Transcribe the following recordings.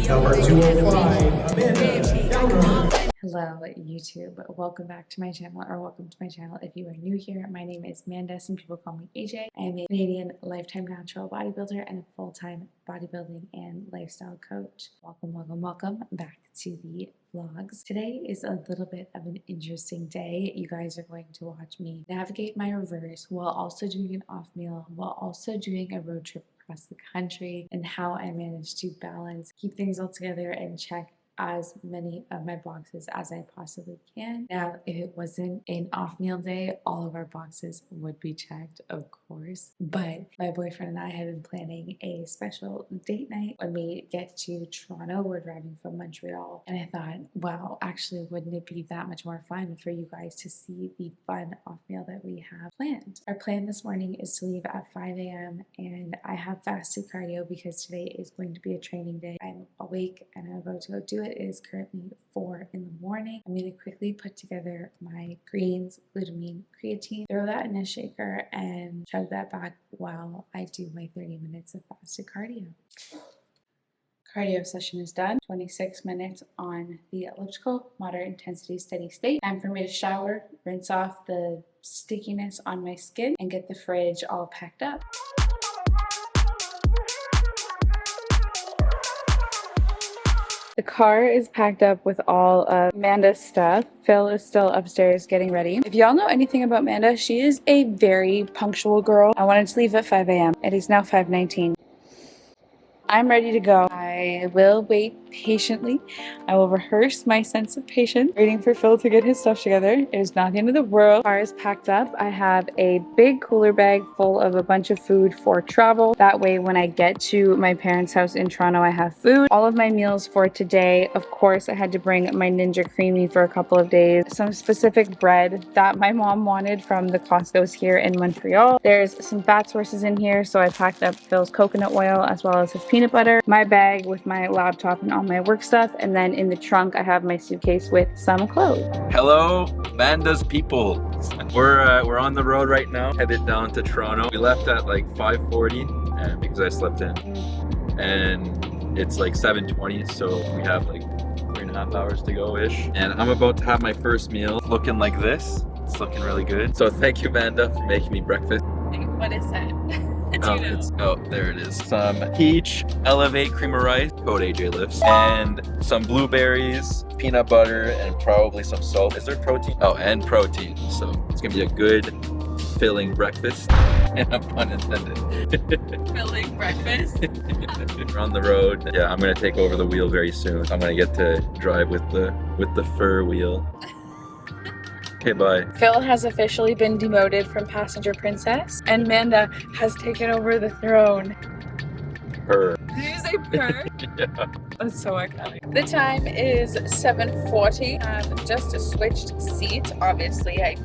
Number 205, Amanda Downer. Hello YouTube, welcome back to my channel, or welcome to my channel if you are new here. My name is Amanda, some people call me AJ. I am a Canadian lifetime natural bodybuilder and a full-time bodybuilding and lifestyle coach. Welcome back to the vlogs. Today is a little bit of an interesting day. You guys are going to watch me navigate my reverse while also doing an off meal, while also doing a road trip across the country, and how I managed to balance, keep things all together, and check as many of my boxes as I possibly can. Now, if it wasn't an off meal day, all of our boxes would be checked, of course. But my boyfriend and I have been planning a special date night when we get to Toronto. We're driving from Montreal, and I thought, wow, actually, wouldn't it be that much more fun for you guys to see the fun off meal that we have planned? Our plan this morning is to leave at 5 a.m. and I have fasted cardio because today is going to be a training day. I'm awake and I'm about to go do it. It is currently 4 in the morning. I'm going to quickly put together my greens, glutamine, creatine, throw that in a shaker, and chug that back while I do my 30 minutes of fasted cardio. Cardio session is done. 26 minutes on the elliptical, moderate intensity, steady state. Time for me to shower, rinse off the stickiness on my skin, and get the fridge all packed up. The car is packed up with all of Amanda's stuff. Phil is still upstairs getting ready. If y'all know anything about Amanda, she is a very punctual girl. I wanted to leave at 5 a.m. It is now 5:19. I'm ready to go. I will wait patiently. I will rehearse my sense of patience, waiting for Phil to get his stuff together. It is not the end of the world. Car is packed up. I have a big cooler bag full of a bunch of food for travel. That way, when I get to my parents' house in Toronto, I have food. All of my meals for today, of course, I had to bring my Ninja Creamy for a couple of days. Some specific bread that my mom wanted from the Costco's here in Montreal. There's some fat sources in here, so I packed up Phil's coconut oil as well as his peanut butter, my bag with my laptop and all my work stuff, and then in the trunk I have my suitcase with some clothes. Hello, Amanda's people. We're on the road right now, headed down to Toronto. We left at like 5:40 because I slept in, and it's like 7:20, so we have like 3.5 hours to go ish. And I'm about to have my first meal, looking like this. It's looking really good. So thank you, Amanda, for making me breakfast. What is that? Oh, there it is. Some peach elevate cream of rice, code AJLIFTS, and some blueberries, peanut butter, and probably some salt. Is there protein? Oh, and protein. So it's gonna be a good filling breakfast. And no pun intended. Filling breakfast. We're on the road. Yeah, I'm gonna take over the wheel very soon. I'm gonna get to drive with the fur wheel. Okay, bye. Phil has officially been demoted from passenger princess, and Amanda has taken over the throne. Her. Did you say purr? Yeah. That's so iconic. The time is 7:40. I've just switched seats. Obviously, I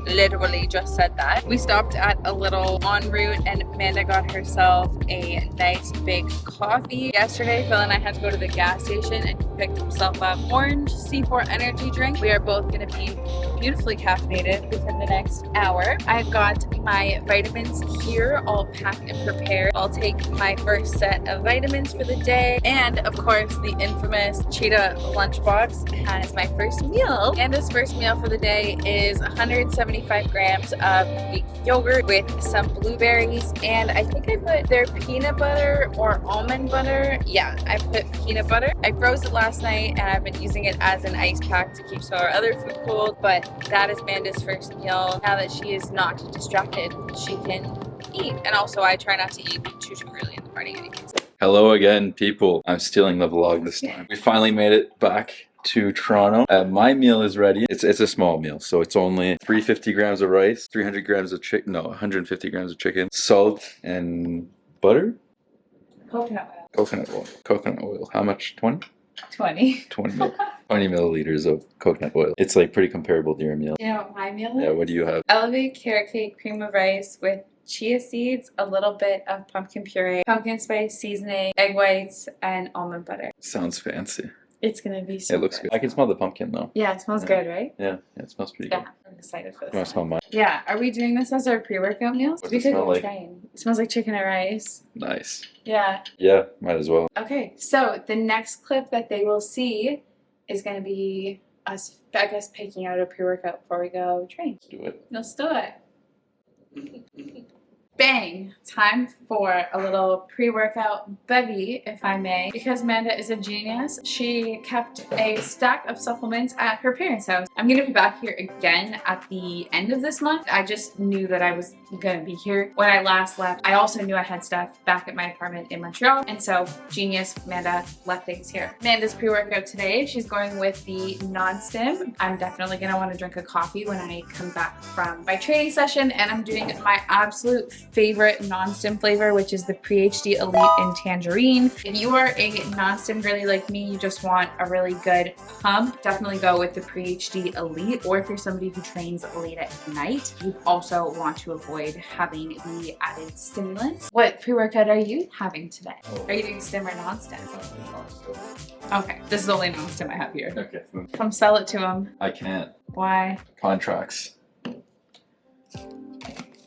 literally just said that. We stopped at a little en route and Amanda got herself a nice big coffee. Yesterday, Phil and I had to go to the gas station and he picked himself up orange C4 energy drink. We are both going to be beautifully caffeinated within the next hour. I've got my vitamins here all packed and prepared. I'll take my first set of vitamins for the day, and of course the infamous Cheetah lunchbox has my first meal. Amanda's first meal for the day is 175 grams of Greek yogurt with some blueberries, and I think I put their peanut butter or almond butter. Yeah, I put peanut butter. I froze it last night and I've been using it as an ice pack to keep some of our other food cold, but that is Amanda's first meal. Now that she is not distracted, she can eat. And also I try not to eat too early in the morning anyways. Hello again, people. I'm stealing the vlog this time. We finally made it back to Toronto. My meal is ready. It's a small meal, so it's only 350 grams of rice, 300 grams of chicken, no, 150 grams of chicken, salt, and butter? Coconut oil. Coconut oil. Coconut oil. How much? 20? 20. 20 milliliters of coconut oil. It's like pretty comparable to your meal. You know what my meal is? Yeah, what do you have? Elevate carrot cake, cream of rice with chia seeds, a little bit of pumpkin puree, pumpkin spice seasoning, egg whites, and almond butter. Sounds fancy. It's gonna be so It looks good. I can smell the pumpkin though. Yeah, it smells good, right? Yeah, it smells pretty Yeah, good. I'm excited for You want this. to smell mine? Yeah, are we doing this as our pre-workout meals? What does We it could smell go like? train. It smells like chicken and rice. Nice. Yeah. Yeah, might as well. Okay, so the next clip that they will see is gonna be us, I guess, picking out a pre-workout before we go train. Let's do it. Let's do it. Bang! Time for a little pre-workout bevy, if I may. Because Amanda is a genius, she kept a stack of supplements at her parents' house. I'm gonna be back here again at the end of this month. I just knew that I was gonna be here when I last left. I also knew I had stuff back at my apartment in Montreal, and so genius Amanda left things here. Amanda's pre-workout today, she's going with the non-stim. I'm definitely gonna want to drink a coffee when I come back from my training session, and I'm doing my absolute favorite non-stim flavor, which is the PhD Elite in Tangerine. If you are a non-stim girly like me, you just want a really good pump, definitely go with the PhD Elite. Or if you're somebody who trains late at night, you also want to avoid having the added stimulants. What pre-workout are you having today? Are you doing stim or non-stim? Okay, this is the only non-stim I have here. Okay. Come sell it to him. I can't. Why? Contracts.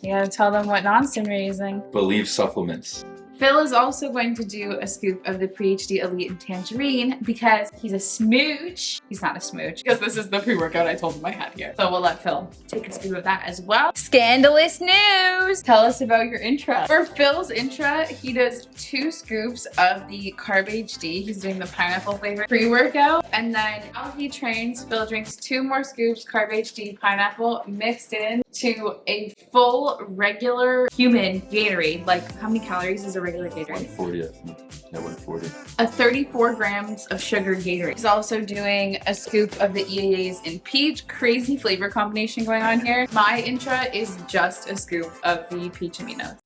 You gotta tell them what non-stim you're using. Believe supplements. Phil is also going to do a scoop of the PhD Elite in Tangerine because he's a smooch. He's not a smooch because this is the pre-workout I told him I had here. So we'll let Phil take a scoop of that as well. Scandalous news! Tell us about your intra. For Phil's intra, he does 2 scoops of the Carb HD. He's doing the pineapple flavor pre-workout. And then while he trains, Phil drinks 2 more scoops Carb HD pineapple mixed in to a full regular human Gatorade. Like, how many calories is a regular Gatorade? 140, I think. Yeah, 140. A 34 grams of sugar Gatorade. He's also doing a scoop of the EAAs in peach. Crazy flavor combination going on here. My intra is just a scoop of the peach aminos.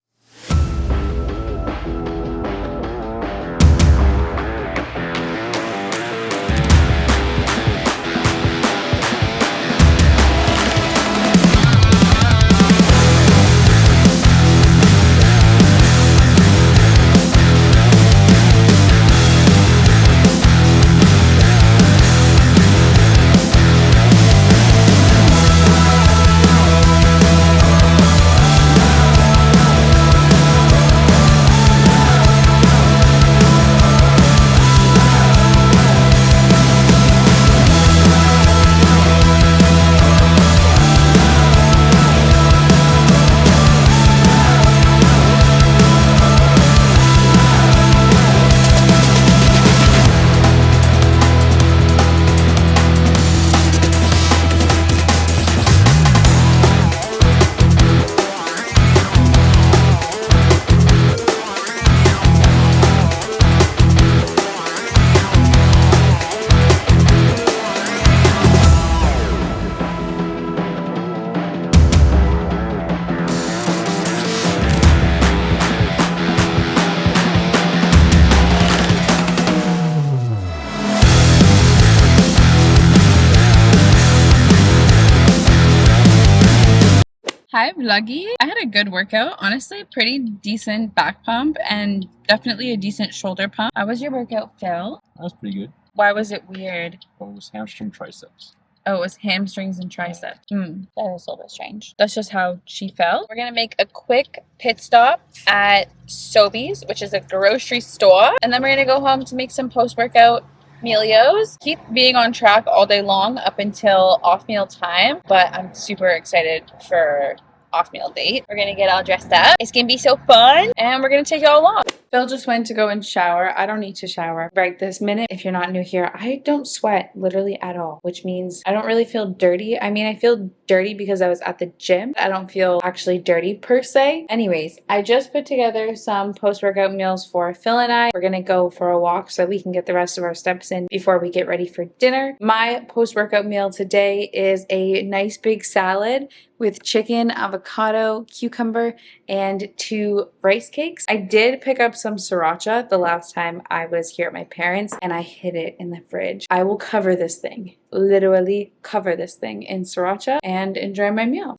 Hi Vloggy! I had a good workout, honestly pretty decent back pump and definitely a decent shoulder pump. How was your workout, Phil? That was pretty good. Why was it weird? Well, it was hamstring triceps. Oh, it was hamstrings and triceps. That is a little bit strange. That's just how she felt. We're gonna make a quick pit stop at Sobeys, which is a grocery store, and then we're gonna go home to make some post-workout mealios. Keep being on track all day long up until off meal time, but I'm super excited for off meal date. We're gonna get all dressed up. It's gonna be so fun, and we're gonna take y'all along. Phil just went to go and shower. I don't need to shower right this minute. If you're not new here, I don't sweat literally at all, which means I don't really feel dirty. I mean, I feel dirty because I was at the gym. I don't feel actually dirty per se. Anyways, I just put together some post-workout meals for Phil and I. We're gonna go for a walk so we can get the rest of our steps in before we get ready for dinner. My post-workout meal today is a nice big salad with chicken, avocado, cucumber, and 2 rice cakes. I did pick up some sriracha the last time I was here at my parents, and I hid it in the fridge. I will cover this thing, literally cover this thing in sriracha and enjoy my meal.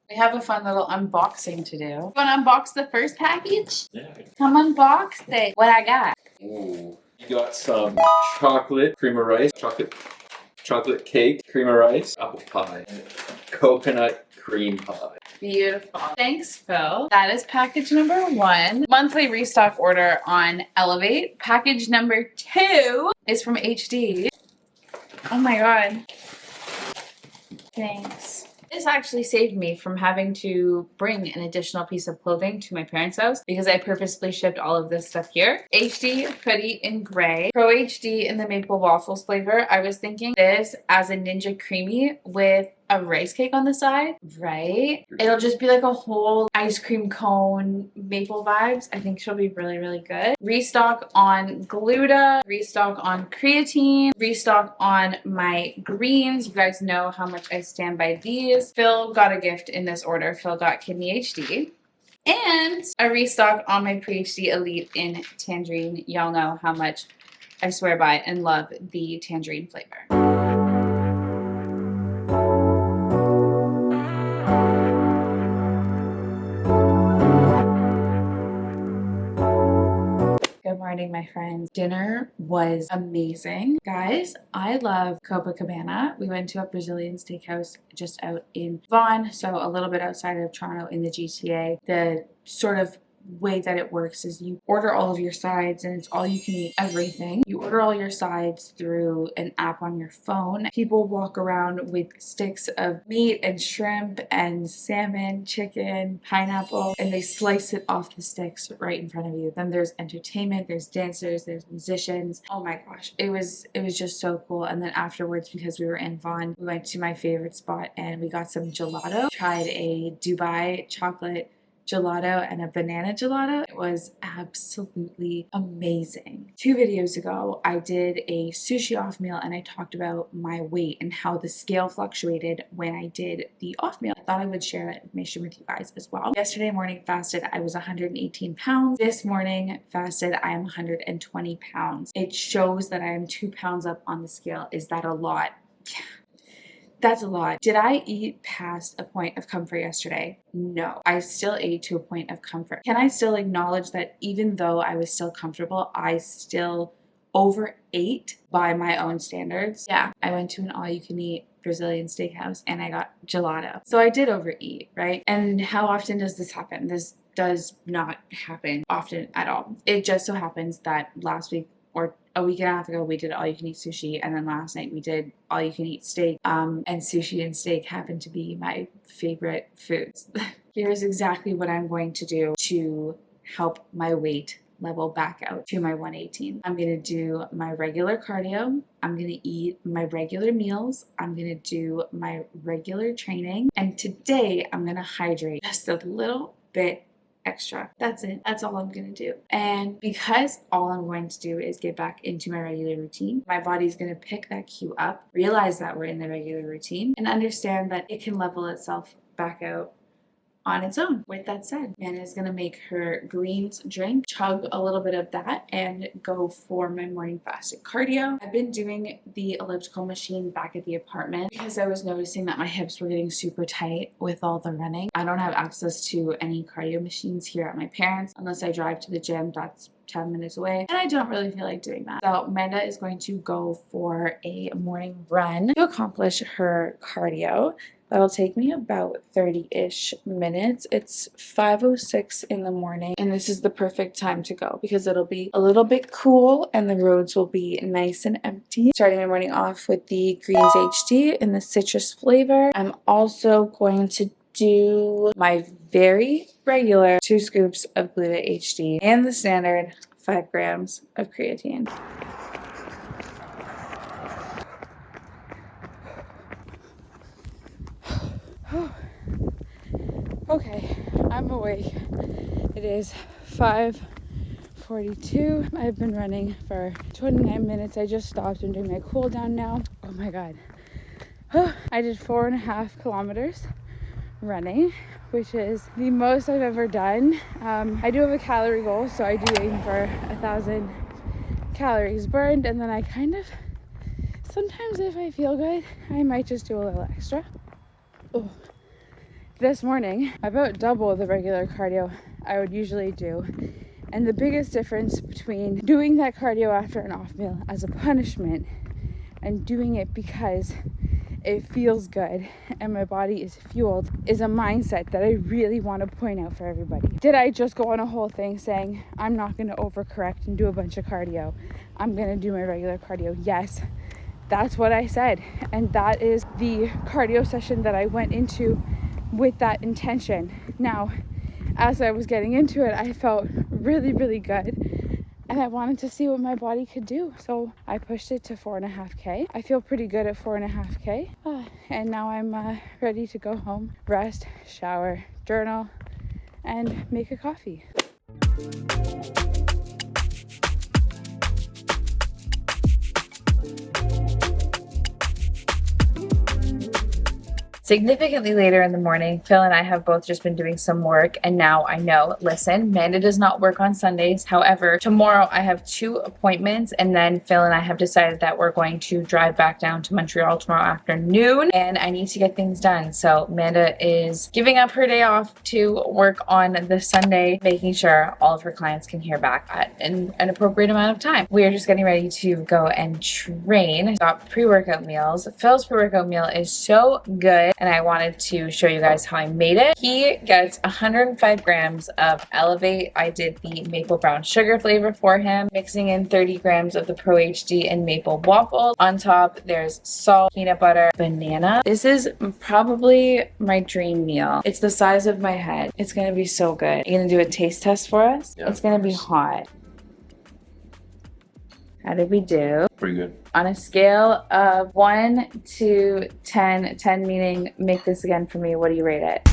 We have a fun little unboxing to do. Want to unbox the first package? Yeah. Come unbox it. What I got? Ooh. got some chocolate cream of rice, chocolate cake, cream of rice, apple pie, and coconut cream pie. Beautiful. Thanks, Phil. That is package number 1. Monthly restock order on Elevate. Package number 2 is from HD. Oh my god. Thanks. This actually saved me from having to bring an additional piece of clothing to my parents' house because I purposely shipped all of this stuff here. HD hoodie in gray, Pro HD in the maple waffles flavor. I was thinking this as a Ninja Creamy with a rice cake on the side, right? It'll just be like a whole ice cream cone maple vibes. I think she'll be really, really good. Restock on Gluta, restock on creatine, restock on my greens. You guys know how much I stand by these. Phil got a gift in this order. Phil got Kidney HD. And a restock on my Pre-HD Elite in tangerine. Y'all know how much I swear by and love the tangerine flavor. Good morning, my friends. Dinner was amazing. Guys, I love Copacabana. We went to a Brazilian steakhouse just out in Vaughan, so a little bit outside of Toronto in the GTA. The sort of way that it works is you order all of your sides and it's all you can eat everything. You order all your sides through an app on your phone. People walk around with sticks of meat and shrimp and salmon, chicken, pineapple, and they slice it off the sticks right in front of you. Then there's entertainment, there's dancers, there's musicians. Oh my gosh, it was just so cool. And then afterwards, because we were in Vaughan, we went to my favorite spot and we got some gelato. Tried a Dubai chocolate gelato and a banana gelato. It was absolutely amazing. 2 videos ago, I did a sushi off meal and I talked about my weight and how the scale fluctuated when I did the off meal. I thought I would share that information with you guys as well. Yesterday morning fasted, I was 118 pounds. This morning fasted, I am 120 pounds. It shows that I am 2 pounds up on the scale. Is that a lot? That's a lot. Did I eat past a point of comfort yesterday? No. I still ate to a point of comfort. Can I still acknowledge that even though I was still comfortable, I still overate by my own standards? Yeah. I went to an all-you-can-eat Brazilian steakhouse and I got gelato. So I did overeat, right? And how often does this happen? This does not happen often at all. It just so happens that last week or a week and a half ago, we did all-you-can-eat sushi, and then last night we did all-you-can-eat steak, and sushi and steak happen to be my favorite foods. Here's exactly what I'm going to do to help my weight level back out to my 118. I'm going to do my regular cardio. I'm going to eat my regular meals. I'm going to do my regular training. And today I'm going to hydrate just a little bit extra. That's it. That's all I'm going to do. And because all I'm going to do is get back into my regular routine, my body's going to pick that cue up, realize that we're in the regular routine, and understand that it can level itself back out on its own. With that said, Anna is going to make her greens drink, chug a little bit of that, and go for my morning fasted cardio. I've been doing the elliptical machine back at the apartment because I was noticing that my hips were getting super tight with all the running. I don't have access to any cardio machines here at my parents' unless I drive to the gym. That's 10 minutes away, and I don't really feel like doing that. So Amanda is going to go for a morning run to accomplish her cardio. That'll take me about 30-ish minutes. It's 5:06 in the morning, and this is the perfect time to go because it'll be a little bit cool and the roads will be nice and empty. Starting my morning off with the Greens HD in the citrus flavor. I'm also going to do my very regular 2 scoops of Gluta HD and the standard 5 grams of creatine. Okay, I'm awake. It is 5:42. I've been running for 29 minutes. I just stopped and doing my cool down now. Oh my god. I did 4.5 kilometers running, which is the most I've ever done. I do have a calorie goal, so I do aim for 1,000 calories burned, and then I kind of, sometimes if I feel good, I might just do a little extra. Oh. This morning, about double the regular cardio I would usually do, And the biggest difference between doing that cardio after an off meal as a punishment and doing it because it feels good and my body is fueled is a mindset that I really want to point out for everybody. Did I just go on a whole thing saying I'm not going to overcorrect and do a bunch of cardio? I'm going to do my regular cardio. Yes, that's what I said. And that is the cardio session that I went into with that intention. Now, as I was getting into it, I felt really, really good. And I wanted to see what my body could do. So I pushed it to 4.5K. I feel pretty good at 4.5K. And now I'm ready to go home, rest, shower, journal, and make a coffee. Significantly later in the morning, Phil and I have both just been doing some work, and now I know, listen, Amanda does not work on Sundays. However, tomorrow I have 2 appointments, and then Phil and I have decided that we're going to drive back down to Montreal tomorrow afternoon, and I need to get things done. So Amanda is giving up her day off to work on the Sunday, making sure all of her clients can hear back at an appropriate amount of time. We are just getting ready to go and train. Got pre-workout meals. Phil's pre-workout meal is so good, and I wanted to show you guys how I made it. He gets 105 grams of Elevate. I did the maple brown sugar flavor for him, mixing in 30 grams of the Pro HD and maple waffles. On top, there's salt, peanut butter, banana. This is probably my dream meal. It's the size of my head. It's gonna be so good. You're gonna do a taste test for us? Yeah, it's gonna be hot. How did we do? Pretty good. On a scale of 1 to 10, 10 meaning make this again for me, what do you rate it?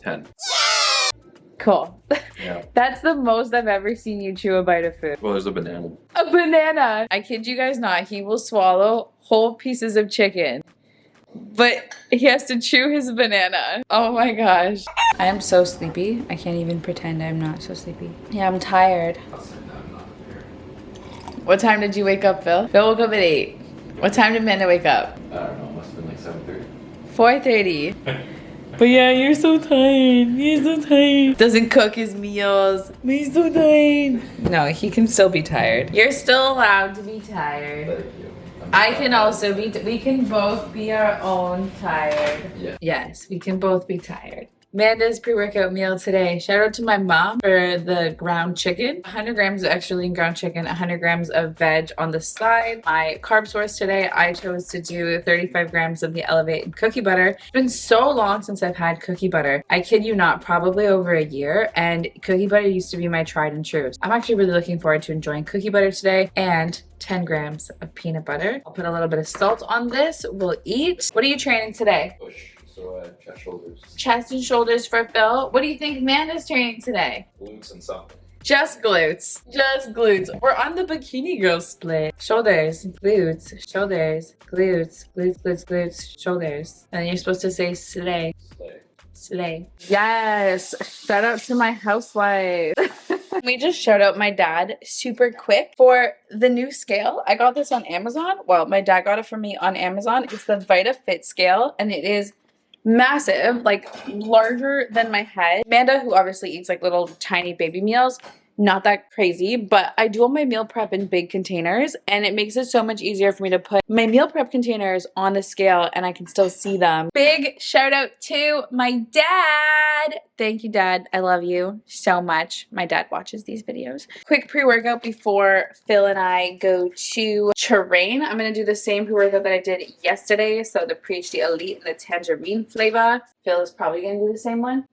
10. Cool. Yeah. That's the most I've ever seen you chew a bite of food. Well, there's a banana. A banana! I kid you guys not, he will swallow whole pieces of chicken, but he has to chew his banana. Oh my gosh. I am so sleepy. I can't even pretend I'm not so sleepy. Yeah, I'm tired. What time did you wake up, Phil? Phil woke up at 8. What time did Amanda wake up? I don't know, must have been like 7:30. 4:30. But yeah, you're so tired. You're so tired. Doesn't cook his meals. He's so tired. No, he can still be tired. You're still allowed to be tired. But, I can also be, we can both be our own tired. Yeah. Yes, we can both be tired. Amanda's pre-workout meal today. Shout out to my mom for the ground chicken. 100 grams of extra lean ground chicken, 100 grams of veg on the side. My carb source today, I chose to do 35 grams of the Elevate and cookie butter. It's been so long since I've had cookie butter. I kid you not, probably over a year. And cookie butter used to be my tried and true. I'm actually really looking forward to enjoying cookie butter today, and 10 grams of peanut butter. I'll put a little bit of salt on this. We'll eat. What are you training today? Push. So chest, shoulders. Chest and shoulders for Phil. What do you think Amanda's training today? Glutes and something. Just glutes. Just glutes. We're on the bikini girl split. Shoulders, glutes, shoulders, glutes, glutes, glutes, glutes, shoulders. And then you're supposed to say slay. Slay. Slay. Yes. Shout out to my housewife. We just shout out my dad super quick for the new scale. I got this on Amazon. Well, my dad got it for me on Amazon. It's the VitaFit scale, and it is massive, like larger than my head. Amanda, who obviously eats like little tiny baby meals, not that crazy, but I do all my meal prep in big containers, and it makes it so much easier for me to put my meal prep containers on the scale and I can still see them. Big shout out to my dad. Thank you, Dad. I love you so much. My dad watches these videos. Quick pre-workout before Phil and I go to train. I'm going to do the same pre-workout that I did yesterday. So the Pre-HD Elite and the tangerine flavor. Phil is probably going to do the same one.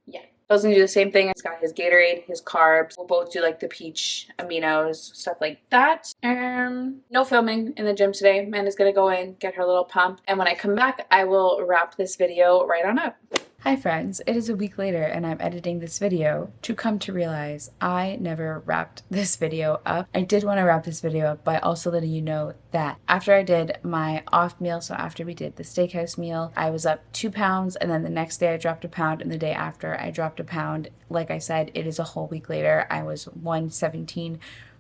Yeah. Phil's going to do the same thing. He's got his Gatorade, his carbs. We'll both do like the peach aminos, stuff like that. No filming in the gym today. Amanda's going to go in, get her little pump. And when I come back, I will wrap this video right on up. Hi friends, it is a week later and I'm editing this video to come to realize I never wrapped this video up. I did want to wrap this video up by also letting you know that after I did my off meal, so after we did the steakhouse meal, I was up 2 pounds, and then the next day I dropped a pound, and the day after I dropped a pound. Like I said, it is a whole week later. I was 117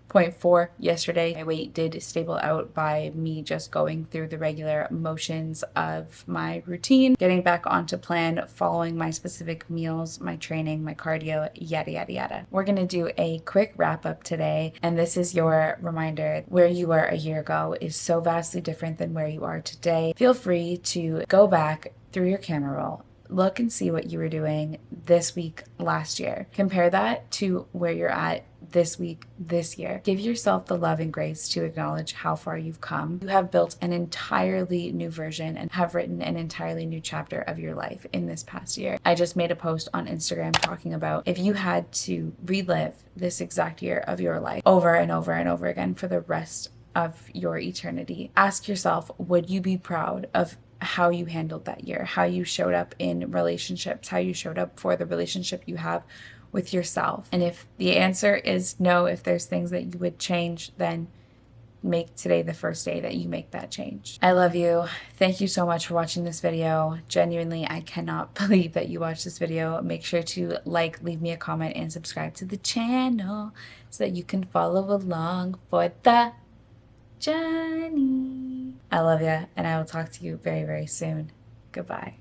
0.4 yesterday. My weight did stable out by me just going through the regular motions of my routine, getting back onto plan, following my specific meals, my training, my cardio, yada, yada, yada. We're going to do a quick wrap up today. And this is your reminder: where you were a year ago is so vastly different than where you are today. Feel free to go back through your camera roll, look and see what you were doing this week last year. Compare that to where you're at this week this year. Give yourself the love and grace to acknowledge how far you've come. You have built an entirely new version and have written an entirely new chapter of your life in this past year. I just made a post on Instagram talking about if you had to relive this exact year of your life over and over and over again for the rest of your eternity, ask yourself, would you be proud of how you handled that year, how you showed up in relationships, how you showed up for the relationship you have with yourself? And if the answer is no, if there's things that you would change, then make today the first day that you make that change. I love you. Thank you so much for watching this video. Genuinely, I cannot believe that you watched this video. Make sure to like, leave me a comment, and subscribe to the channel so that you can follow along for the journey. I love you, and I will talk to you very, very soon. Goodbye.